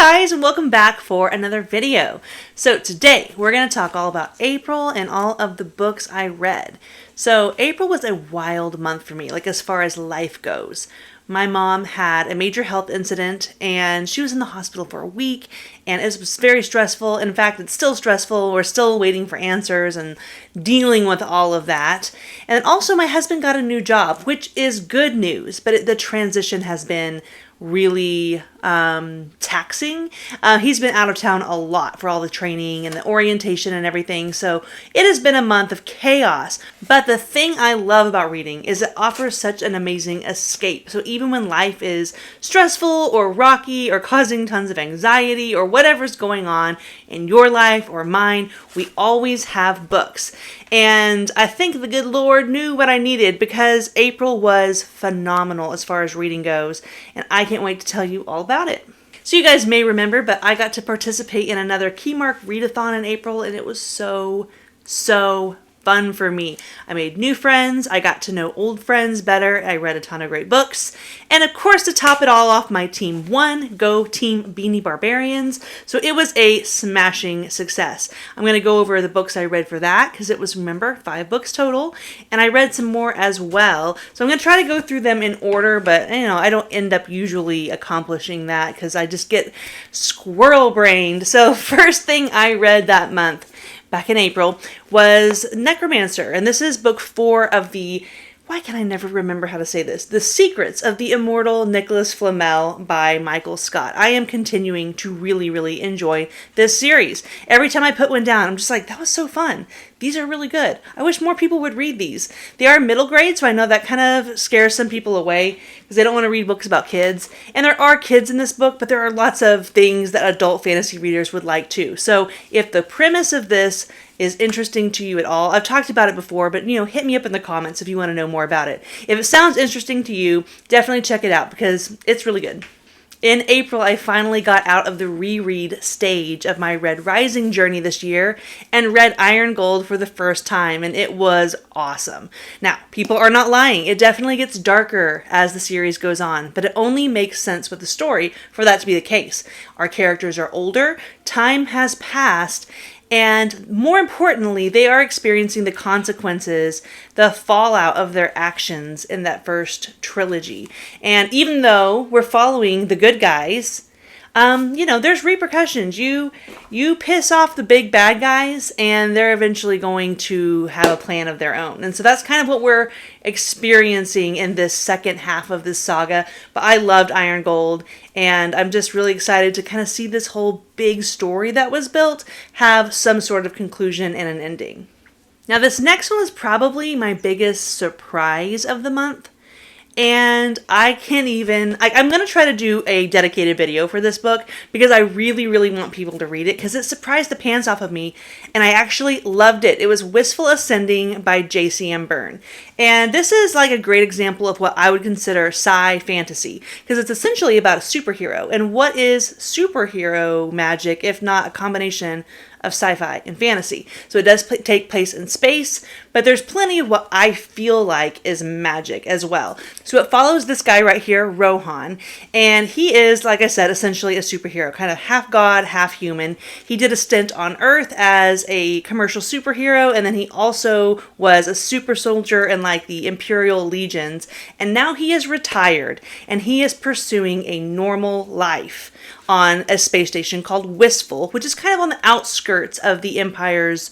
guys, and welcome back for another video. So today we're going to talk all about April and all of the books I read. So April was a wild month for me, like as far as life goes. My mom had a major health incident and she was in the hospital for a week, and it was very stressful. In fact, it's still stressful. We're still waiting for answers and dealing with all of that. And also my husband got a new job, which is good news, but the transition has been really taxing. He's been out of town a lot for all the training and the orientation and everything, so it has been a month of chaos. But the thing I love about reading is it offers such an amazing escape. So even when life is stressful or rocky or causing tons of anxiety or whatever's going on in your life or mine, we always have books. And I think the good Lord knew what I needed, because April was phenomenal as far as reading goes, and I can't wait to tell you all about it. So you guys may remember, but I got to participate in another Keymark readathon in April, and it was so fun for me. I made new friends, I got to know old friends better, I read a ton of great books, and of course to top it all off, my team won. Go Team Beanie Barbarians. So it was a smashing success. I'm going to go over the books I read for that, because it was, remember, 5 books total, and I read some more as well. So I'm going to try to go through them in order, but I don't end up usually accomplishing that because I just get squirrel-brained. So first thing I read that month, back in April, was Necromancer. And this is book 4 of the, why can I never remember how to say this? The Secrets of the Immortal Nicholas Flamel by Michael Scott. I am continuing to really enjoy this series. Every time I put one down, I'm just like, that was so fun. These are really good. I wish more people would read these. They are middle grade, so I know that kind of scares some people away because they don't want to read books about kids. And there are kids in this book, but there are lots of things that adult fantasy readers would like too. So if the premise of this is interesting to you at all, I've talked about it before, but hit me up in the comments if you want to know more about it. If it sounds interesting to you, definitely check it out because it's really good. In April, I finally got out of the reread stage of my Red Rising journey this year and read Iron Gold for the first time, and it was awesome. Now, people are not lying. It definitely gets darker as the series goes on, but it only makes sense with the story for that to be the case. Our characters are older, time has passed, and more importantly, they are experiencing the consequences, the fallout of their actions in that first trilogy. And even though we're following the good guys, there's repercussions. You piss off the big bad guys, and they're eventually going to have a plan of their own. And so that's kind of what we're experiencing in this second half of this saga. But I loved Iron Gold, and I'm just really excited to kind of see this whole big story that was built have some sort of conclusion and an ending. Now, this next one is probably my biggest surprise of the month. And I can't even, I'm going to try to do a dedicated video for this book because I really want people to read it because it surprised the pants off of me and I actually loved it. It was Wistful Ascending by J.C.M. Byrne. And this is like a great example of what I would consider sci fantasy because it's essentially about a superhero. And what is superhero magic if not a combination of sci-fi and fantasy? So it does take place in space, but there's plenty of what I feel like is magic as well. So it follows this guy right here, Rohan, and he is, like I said, essentially a superhero, kind of half god, half human. He did a stint on Earth as a commercial superhero, and then he also was a super soldier in like the Imperial Legions, and now he is retired, and he is pursuing a normal life on a space station called Wistful, which is kind of on the outskirts of the Empire's,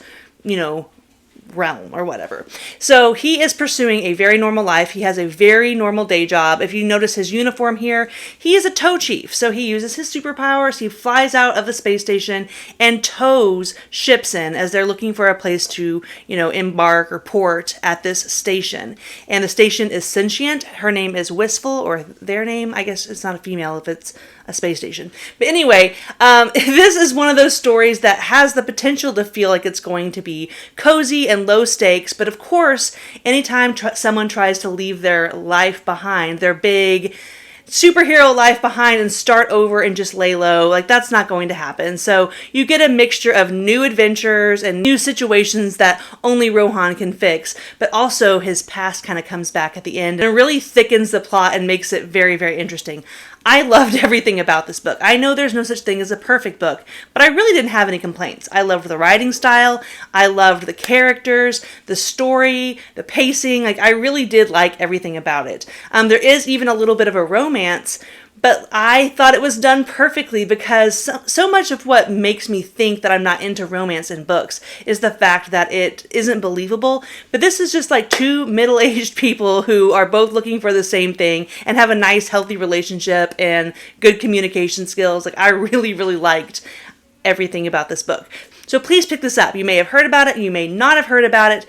realm or whatever. So he is pursuing a very normal life. He has a very normal day job. If you notice his uniform here, he is a tow chief. So he uses his superpowers. He flies out of the space station and tows ships in as they're looking for a place to, embark or port at this station. And the station is sentient. Her name is Wistful, or their name. I guess it's not a female if it's a space station. But anyway, this is one of those stories that has the potential to feel like it's going to be cozy and low stakes. But of course, anytime someone tries to leave their life behind, their big superhero life behind and start over and just lay low, like that's not going to happen. So you get a mixture of new adventures and new situations that only Rohan can fix, but also his past kind of comes back at the end and really thickens the plot and makes it very interesting. I loved everything about this book. I know there's no such thing as a perfect book, but I really didn't have any complaints. I loved the writing style. I loved the characters, the story, the pacing. Like, I really did like everything about it. There is even a little bit of a romance, but I thought it was done perfectly because so much of what makes me think that I'm not into romance in books is the fact that it isn't believable. But this is just like two middle-aged people who are both looking for the same thing and have a nice, healthy relationship and good communication skills. Like, I really, really liked everything about this book. So please pick this up. You may have heard about it, you may not have heard about it,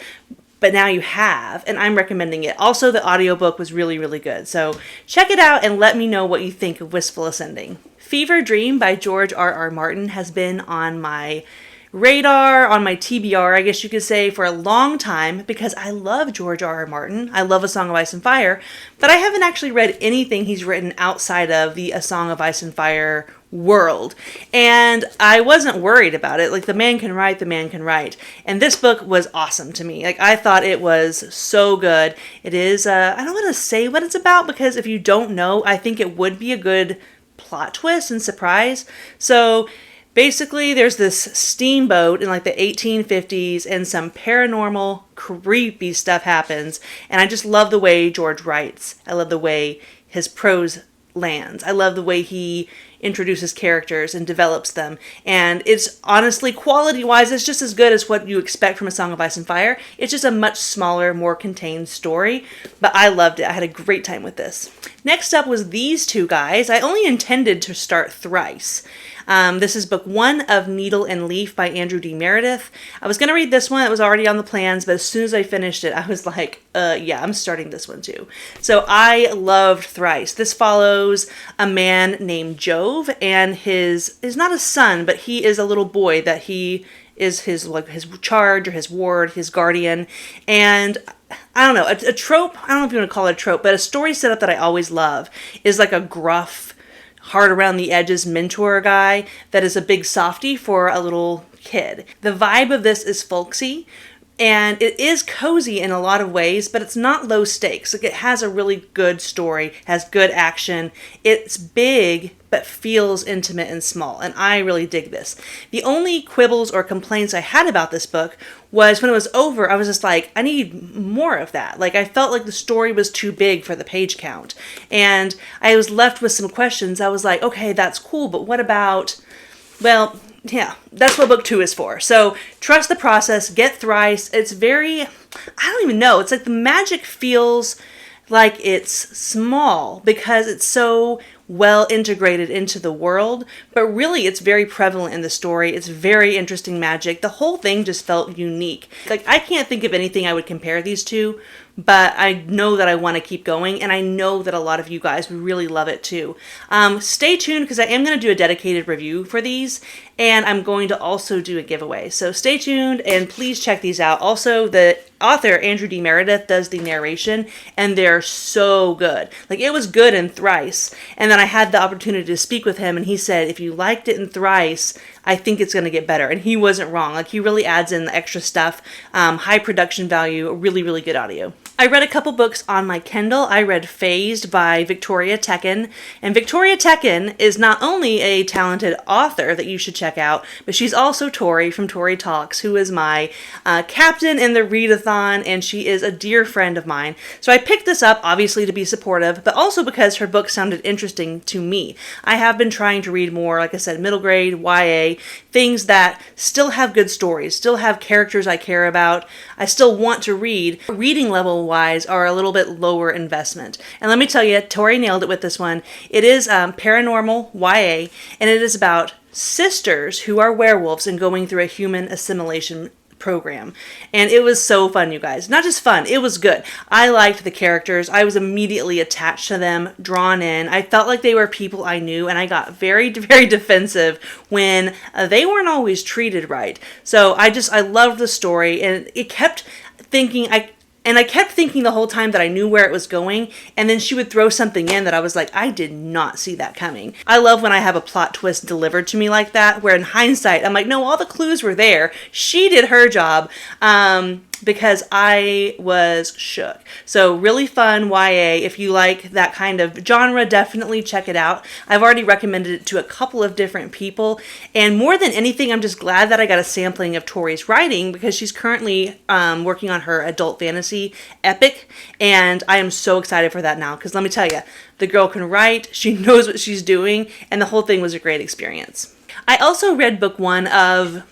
but now you have, and I'm recommending it. Also, the audiobook was really, really good. So check it out and let me know what you think of Wistful Ascending. Fever Dream by George R.R. Martin has been on my radar, on my TBR, I guess you could say, for a long time because I love George R.R. Martin. I love A Song of Ice and Fire, but I haven't actually read anything he's written outside of the A Song of Ice and Fire world. And I wasn't worried about it. Like, the man can write, the man can write. And this book was awesome to me. Like, I thought it was so good. It is, I don't want to say what it's about because if you don't know, I think it would be a good plot twist and surprise. So basically, there's this steamboat in like the 1850s and some paranormal, creepy stuff happens. And I just love the way George writes. I love the way his prose lands. I love the way he introduces characters and develops them. And it's honestly, quality-wise, it's just as good as what you expect from A Song of Ice and Fire. It's just a much smaller, more contained story. But I loved it. I had a great time with this. Next up was these two guys. I only intended to start Thrice. This is book 1 of Needle and Leaf by Andrew D. Meredith. I was going to read this one. It was already on the plans, but as soon as I finished it, I was like, yeah, I'm starting this one too. So I loved Thrice. This follows a man named Jove, and is not a son, but he is a little boy that he is his charge or his ward, his guardian. And I don't know, a trope, I don't know if you want to call it a trope, but a story setup that I always love is like a gruff, hard around the edges mentor guy that is a big softie for a little kid. The vibe of this is folksy, and it is cozy in a lot of ways, but it's not low stakes. Like, it has a really good story, has good action. It's big, but feels intimate and small, and I really dig this. The only quibbles or complaints I had about this book was when it was over, I was just like, I need more of that. Like, I felt like the story was too big for the page count, and I was left with some questions. I was like, okay, that's cool, but what about, well, yeah, that's what book 2 is for. So trust the process, get Thrice. It's very, I don't even know. It's like the magic feels like it's small because it's so well integrated into the world, but really it's very prevalent in the story. It's very interesting magic. The whole thing just felt unique. Like, I can't think of anything I would compare these to, but I know that I want to keep going, and I know that a lot of you guys would really love it too. Stay tuned because I am going to do a dedicated review for these, and I'm going to also do a giveaway. So stay tuned and please check these out. Also, the author, Andrew D. Meredith, does the narration, and they're so good. Like, it was good in Thrice, and then I had the opportunity to speak with him, and he said, if you liked it in Thrice, I think it's going to get better. And he wasn't wrong. Like, he really adds in the extra stuff, high production value, really, really good audio. I read a couple books on my Kindle. I read Phased by Victoria Tekken. And Victoria Tekken is not only a talented author that you should check out, but she's also Tori from Tori Talks, who is my captain in the readathon, and she is a dear friend of mine. So I picked this up, obviously, to be supportive, but also because her book sounded interesting to me. I have been trying to read more, like I said, middle grade, YA, things that still have good stories, still have characters I care about. I still want to read. Reading level wise are a little bit lower investment. And let me tell you, Tori nailed it with this one. It is paranormal YA, and it is about sisters who are werewolves and going through a human assimilation program. And it was so fun, you guys. Not just fun, it was good. I liked the characters. I was immediately attached to them, drawn in. I felt like they were people I knew, and I got very, very defensive when they weren't always treated right. So I loved the story, and it kept thinking, I kept thinking the whole time that I knew where it was going, and then she would throw something in that I was like, I did not see that coming. I love when I have a plot twist delivered to me like that, where in hindsight, I'm like, no, all the clues were there. She did her job. because I was shook. So really fun YA. If you like that kind of genre, definitely check it out. I've already recommended it to a couple of different people. And more than anything, I'm just glad that I got a sampling of Tori's writing because she's currently working on her adult fantasy epic. And I am so excited for that now because let me tell you, the girl can write, she knows what she's doing, and the whole thing was a great experience. I also read book 1 of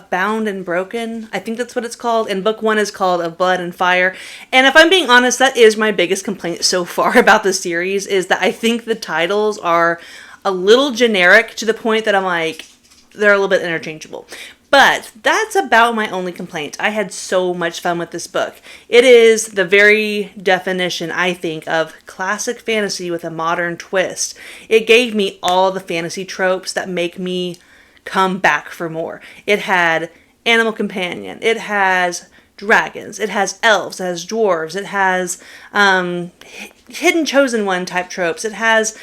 Bound and Broken. I think that's what it's called. And book 1 is called Of Blood and Fire. And if I'm being honest, that is my biggest complaint so far about the series, is that I think the titles are a little generic to the point that I'm like, they're a little bit interchangeable. But that's about my only complaint. I had so much fun with this book. It is the very definition, I think, of classic fantasy with a modern twist. It gave me all the fantasy tropes that make me come back for more. It had animal companion. It has dragons. It has elves. It has dwarves. It has hidden chosen one type tropes. It has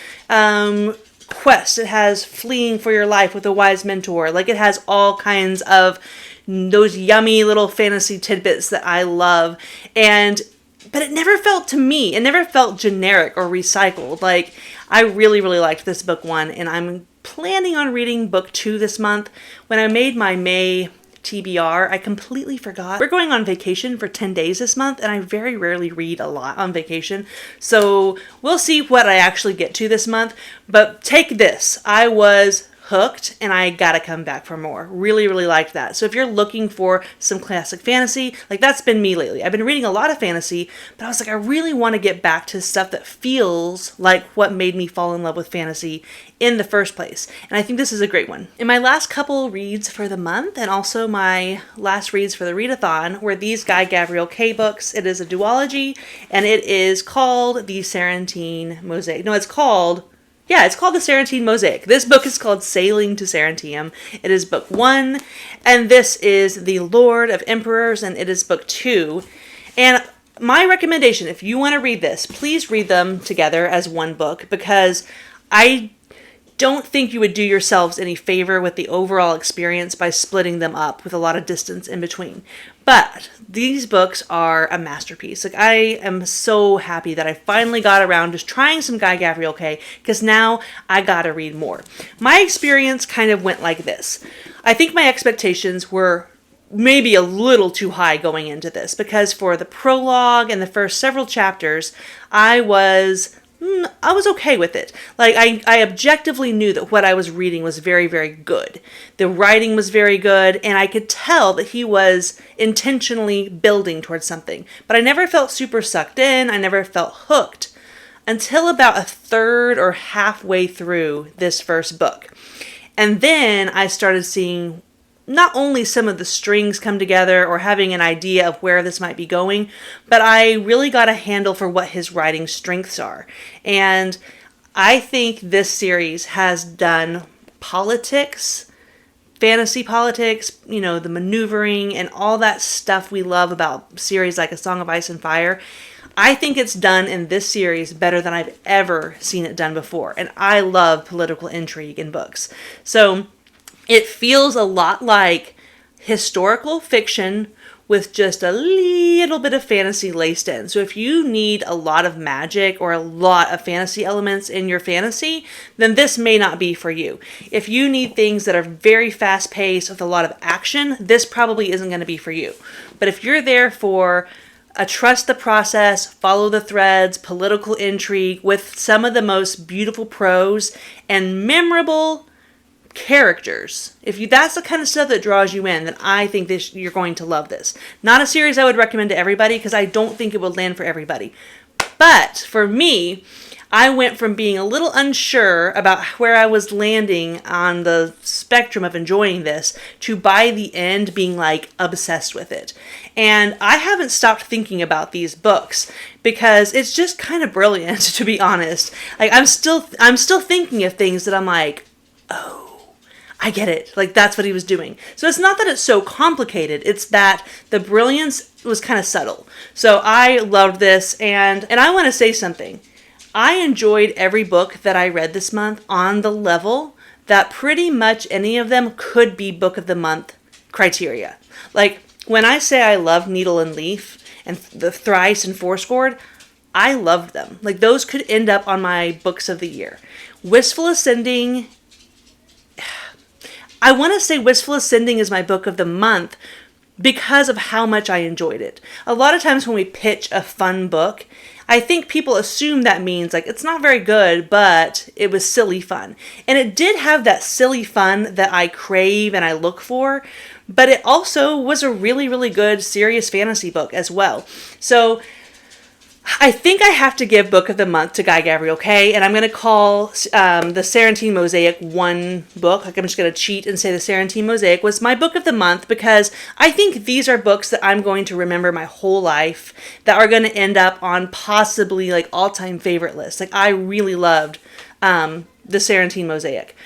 quest. It has fleeing for your life with a wise mentor. Like, it has all kinds of those yummy little fantasy tidbits that I love. But it never felt, to me, it never felt generic or recycled. Like, I really, really liked this book 1, and I'm planning on reading book 2 this month. When I made my May TBR, I completely forgot. We're going on vacation for 10 days this month, and I very rarely read a lot on vacation. So we'll see what I actually get to this month. But take this. I was hooked, and I gotta come back for more. Really, really liked that. So if you're looking for some classic fantasy, like, that's been me lately. I've been reading a lot of fantasy, but I was like, I really want to get back to stuff that feels like what made me fall in love with fantasy in the first place. And I think this is a great one. And my last couple reads for the month, and also my last reads for the readathon, were these Guy Gavriel Kay books. It is a duology, and it is called The Cerantium Mosaic. No, it's called the Cerantium Mosaic. This book is called Sailing to Cerantium. It is book 1, and this is The Lord of Emperors, and it is book 2. And my recommendation, if you want to read this, please read them together as one book, because I don't think you would do yourselves any favor with the overall experience by splitting them up with a lot of distance in between. But these books are a masterpiece. Like, I am so happy that I finally got around to trying some Guy Gavriel Kay, because now I gotta read more. My experience kind of went like this. I think my expectations were maybe a little too high going into this, because for the prologue and the first several chapters, I was okay with it. Like, I objectively knew that what I was reading was very, very good. The writing was very good, and I could tell that he was intentionally building towards something. But I never felt super sucked in. I never felt hooked until about a third or halfway through this first book. And then I started seeing not only some of the strings come together or having an idea of where this might be going, but I really got a handle for what his writing strengths are. And I think this series has done politics, fantasy politics, the maneuvering and all that stuff we love about series like A Song of Ice and Fire. I think it's done in this series better than I've ever seen it done before. And I love political intrigue in books. So it feels a lot like historical fiction with just a little bit of fantasy laced in. So if you need a lot of magic or a lot of fantasy elements in your fantasy, then this may not be for you. If you need things that are very fast paced with a lot of action, this probably isn't going to be for you. But if you're there for a trust the process, follow the threads, political intrigue with some of the most beautiful prose and memorable characters, that's the kind of stuff that draws you in, then I think you're going to love this. Not a series I would recommend to everybody, because I don't think it would land for everybody. But for me, I went from being a little unsure about where I was landing on the spectrum of enjoying this to by the end being like obsessed with it. And I haven't stopped thinking about these books because it's just kind of brilliant, to be honest. Like, I'm still thinking of things that I'm like, oh, I get it. Like, that's what he was doing. So it's not that it's so complicated. It's that the brilliance was kind of subtle. So I loved this. And I want to say something. I enjoyed every book that I read this month on the level that pretty much any of them could be book of the month criteria. Like, When I say I love Needle and Leaf and the Thrice and Fourscored, I loved them. Like, those could end up on my books of the year. Wistful Ascending, I want to say Wistful Ascending is my book of the month because of how much I enjoyed it. A lot of times when we pitch a fun book, I think people assume that means like it's not very good, but it was silly fun. And it did have that silly fun that I crave and I look for, but it also was a really, really good serious fantasy book as well. So I think I have to give Book of the Month to Guy Gavriel Kay, and I'm going to call the Cerantium Mosaic one book. Like, I'm just going to cheat and say the Cerantium Mosaic was my Book of the Month because I think these are books that I'm going to remember my whole life that are going to end up on possibly like all-time favorite lists. Like, I really loved the Cerantium Mosaic.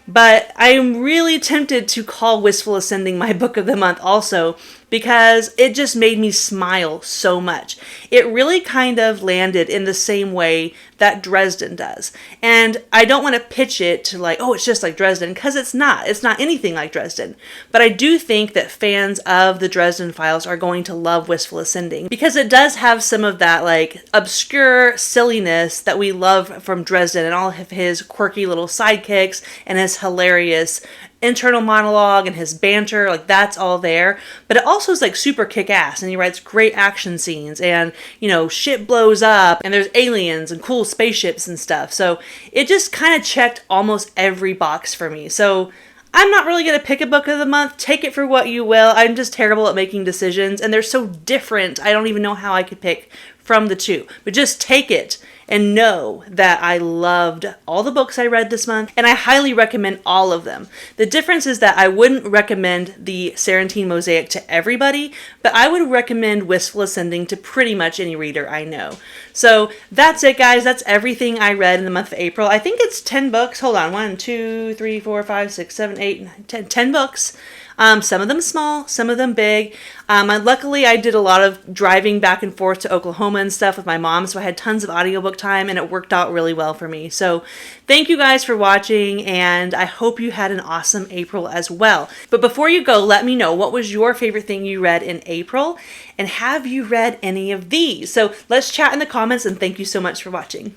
But I am really tempted to call Wistful Ascending my Book of the Month also because it just made me smile so much. It really kind of landed in the same way that Dresden does. And I don't want to pitch it to like, oh, it's just like Dresden, because it's not. It's not anything like Dresden. But I do think that fans of the Dresden Files are going to love Wistful Ascending because it does have some of that like obscure silliness that we love from Dresden and all of his quirky little sidekicks and his hilarious internal monologue and his banter, like that's all there. But it also is like super kick-ass, and he writes great action scenes, and you know, shit blows up and there's aliens and cool spaceships and stuff. So it just kind of checked almost every box for me. So I'm not really going to pick a book of the month. Take it for what you will. I'm just terrible at making decisions, and they're so different. I don't even know how I could pick from the two. But just take it and know that I loved all the books I read this month, and I highly recommend all of them. The difference is that I wouldn't recommend the Cerantium Mosaic to everybody, but I would recommend Wistful Ascending to pretty much any reader I know. So that's it, guys. That's everything I read in the month of April. I think it's 10 books. Hold on. 1, 2, 3, 4, 5, 6, 7, 8, 9, 10. 10 books. Some of them small, some of them big. Luckily, I did a lot of driving back and forth to Oklahoma and stuff with my mom, so I had tons of audiobook time, and it worked out really well for me. So thank you guys for watching, and I hope you had an awesome April as well. But before you go, let me know, what was your favorite thing you read in April, and have you read any of these? So let's chat in the comments, and thank you so much for watching.